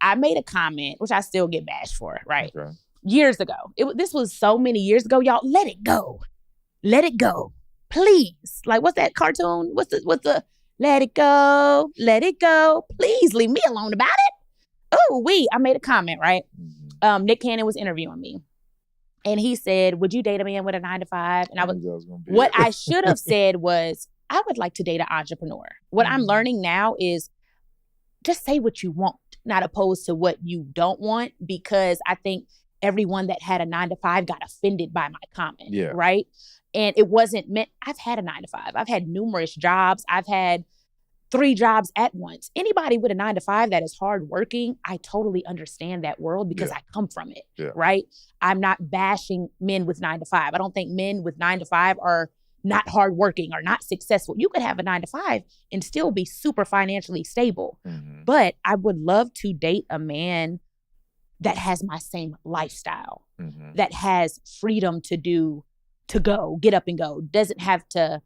I made a comment, which I still get bashed for, right? Okay. Years ago. This was so many years ago, y'all. Let it go. Let it go. Please. Like, what's that cartoon? What's the let it go, let it go. Please leave me alone about it. Oh, I made a comment, right? Mm-hmm. Nick Cannon was interviewing me. And he said, would you date a man with a 9-to-5? And what I should have said was, I would like to date an entrepreneur. What I'm learning now is just say what you want, not opposed to what you don't want, because I think everyone that had a 9-to-5 got offended by my comment, right? And it wasn't meant. I've had a 9-to-5. I've had numerous jobs. I've had 3 jobs at once. Anybody with a 9-to-5 that is hardworking, I totally understand that world because I come from it, right? I'm not bashing men with 9-to-5. I don't think men with 9-to-5 are not hardworking or not successful. You could have a 9-to-5 and still be super financially stable. Mm-hmm. But I would love to date a man that has my same lifestyle, that has freedom to get up and go, doesn't have to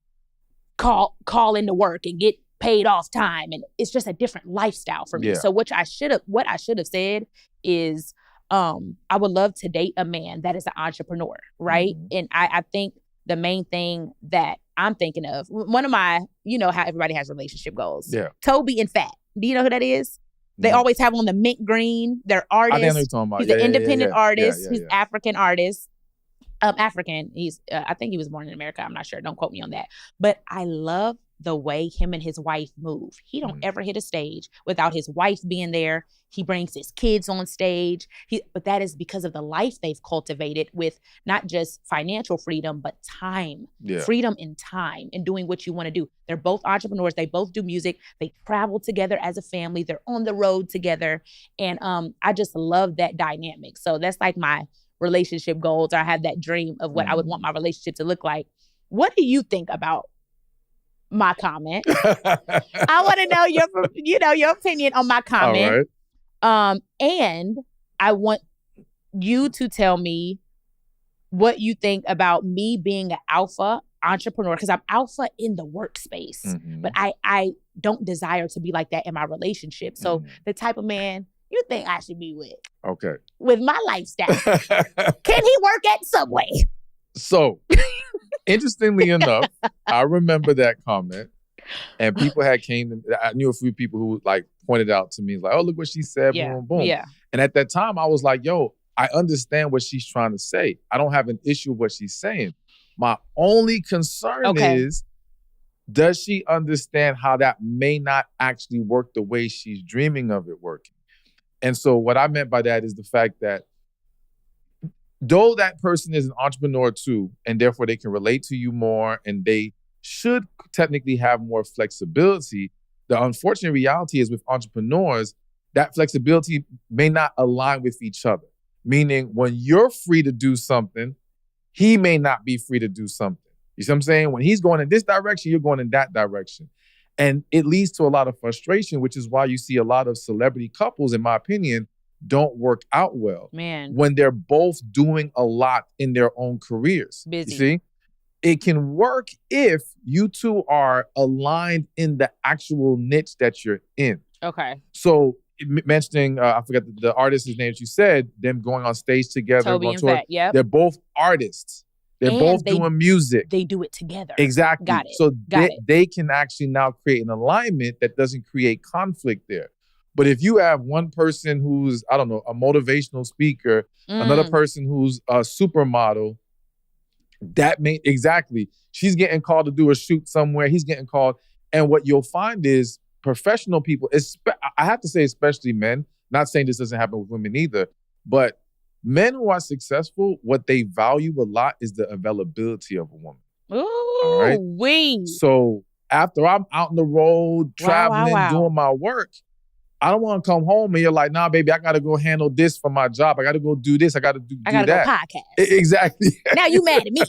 call into work and get paid off time. And it's just a different lifestyle for me. So what I should have said is, I would love to date a man that is an entrepreneur, right? And I think the main thing that I'm thinking of, one of my, you know how everybody has relationship goals. Toby and Fat. Do you know who that is? They always have on the mint green. They're artists. I think I know what you're talking about. He's an independent artist. He's African artist. African. I think he was born in America. I'm not sure. Don't quote me on that. But I love the way him and his wife move. He don't ever hit a stage without his wife being there. He brings his kids on stage. But that is because of the life they've cultivated with not just financial freedom, but time. Freedom in time and doing what you want to do. They're both entrepreneurs. They both do music. They travel together as a family. They're on the road together. And I just love that dynamic. So that's like my relationship goals. I have that dream of what I would want my relationship to look like. What do you think about my comment? I want to know your opinion on my comment. All right. And I want you to tell me what you think about me being an alpha entrepreneur, because I'm alpha in the workspace, but I don't desire to be like that in my relationship. So the type of man you think I should be with. Okay. With my lifestyle. Can he work at Subway? So, interestingly enough, I remember that comment, and people I knew a few people who like pointed out to me, like, oh, look what she said, boom, boom. Yeah. And at that time, I was like, yo, I understand what she's trying to say. I don't have an issue with what she's saying. My only concern is, does she understand how that may not actually work the way she's dreaming of it working? And so what I meant by that is the fact that though that person is an entrepreneur too, and therefore they can relate to you more and they should technically have more flexibility, the unfortunate reality is with entrepreneurs, that flexibility may not align with each other. Meaning when you're free to do something, he may not be free to do something. You see what I'm saying? When he's going in this direction, you're going in that direction. And it leads to a lot of frustration, which is why you see a lot of celebrity couples, in my opinion, don't work out well. Man. When they're both doing a lot in their own careers. Busy. You see? It can work if you two are aligned in the actual niche that you're in. Okay. So mentioning, I forgot the artist's name that you said, them going on stage together. Toby and Fat, yep. They're both artists. They're both doing music. They do it together. Exactly. Got it. So they can actually now create an alignment that doesn't create conflict there. But if you have one person who's, I don't know, a motivational speaker, another person who's a supermodel, she's getting called to do a shoot somewhere, he's getting called. And what you'll find is professional people, I have to say especially men, not saying this doesn't happen with women either, but men who are successful, what they value a lot is the availability of a woman. Ooh, all right? So after I'm out on the road, traveling, doing my work, I don't want to come home and you're like, nah, baby, I got to go handle this for my job. I got to go do this. I got to do that. I got to go podcast. Exactly. Now you mad at me.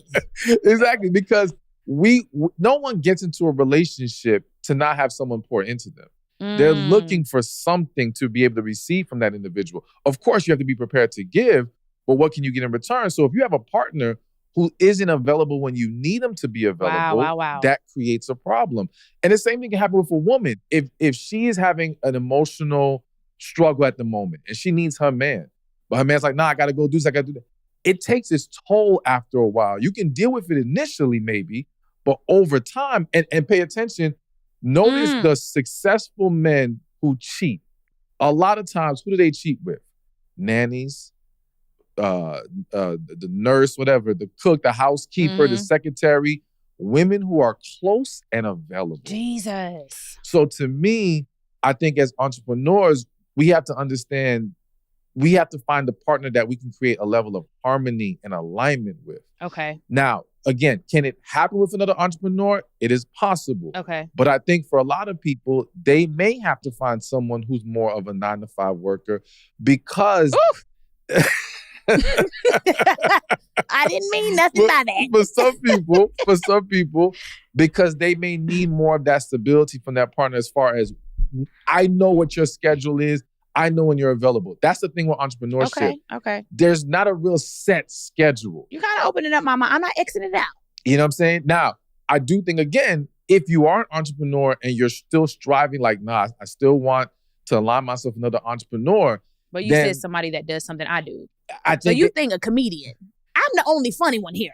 Exactly. Because no one gets into a relationship to not have someone pour into them. They're looking for something to be able to receive from that individual. Of course, you have to be prepared to give, but what can you get in return? So if you have a partner who isn't available when you need them to be available, that creates a problem. And the same thing can happen with a woman. If she is having an emotional struggle at the moment and she needs her man. But her man's like, nah, I gotta go do this, I gotta do that. It takes its toll after a while. You can deal with it initially maybe, but over time, and pay attention, notice the successful men who cheat. A lot of times, who do they cheat with? Nannies, the nurse, whatever, the cook, the housekeeper, the secretary, women who are close and available. Jesus. So to me, I think as entrepreneurs, we have to understand, we have to find a partner that we can create a level of harmony and alignment with. Okay. Now, again, can it happen with another entrepreneur? It is possible. Okay. But I think for a lot of people, they may have to find someone who's more of a 9-to-5 worker because... I didn't mean nothing by that. For some people, because they may need more of that stability from that partner as far as, I know what your schedule is. I know when you're available. That's the thing with entrepreneurship. Okay. There's not a real set schedule. You gotta open it up, mama. I'm not exiting it out. You know what I'm saying? Now, I do think, again, if you are an entrepreneur and you're still striving like, nah, I still want to align myself with another entrepreneur. But you said somebody that does something I do. Think so you think a comedian. I'm the only funny one here.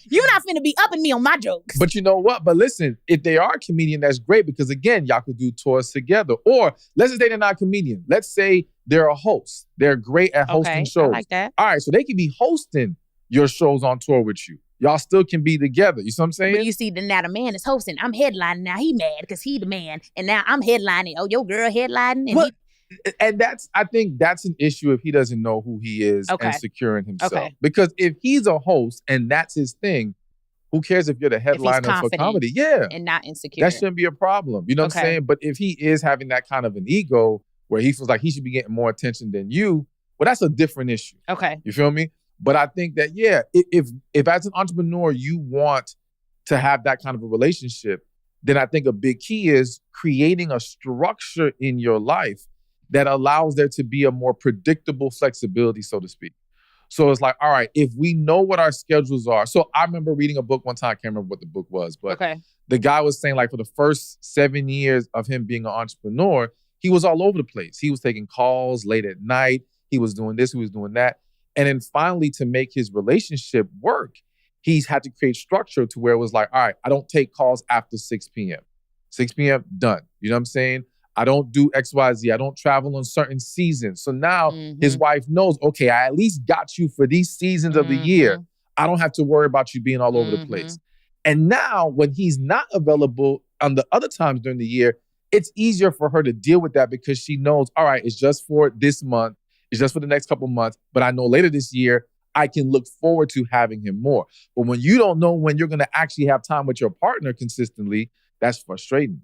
You're not finna be upping me on my jokes. But you know what? But listen, if they are a comedian, that's great because, again, y'all could do tours together. Or let's just say they're not a comedian. Let's say they're a host. They're great at hosting shows. I like that. All right, so they could be hosting your shows on tour with you. Y'all still can be together. You see what I'm saying? But you see, now the man is hosting. I'm headlining. Now he mad because he the man. And now I'm headlining. Oh, your girl headlining. And And I think that's an issue if he doesn't know who he is and securing himself. Okay. Because if he's a host and that's his thing, who cares if you're the headliner for comedy? Yeah. And not insecure. That shouldn't be a problem. You know what I'm saying? But if he is having that kind of an ego where he feels like he should be getting more attention than you, well, that's a different issue. Okay. You feel me? But I think that, yeah, if as an entrepreneur you want to have that kind of a relationship, then I think a big key is creating a structure in your life that allows there to be a more predictable flexibility, so to speak. So it's like, all right, if we know what our schedules are. So I remember reading a book one time, I can't remember what the book was, but the guy was saying like for the first 7 years of him being an entrepreneur, he was all over the place. He was taking calls late at night. He was doing this, he was doing that. And then finally, to make his relationship work, he's had to create structure to where it was like, all right, I don't take calls after 6 p.m. 6 p.m., done. You know what I'm saying? I don't do X, Y, Z. I don't travel on certain seasons. So now his wife knows, okay, I at least got you for these seasons of the year. I don't have to worry about you being all over the place. And now when he's not available on the other times during the year, it's easier for her to deal with that because she knows, all right, it's just for this month. It's just for the next couple months. But I know later this year, I can look forward to having him more. But when you don't know when you're going to actually have time with your partner consistently, that's frustrating.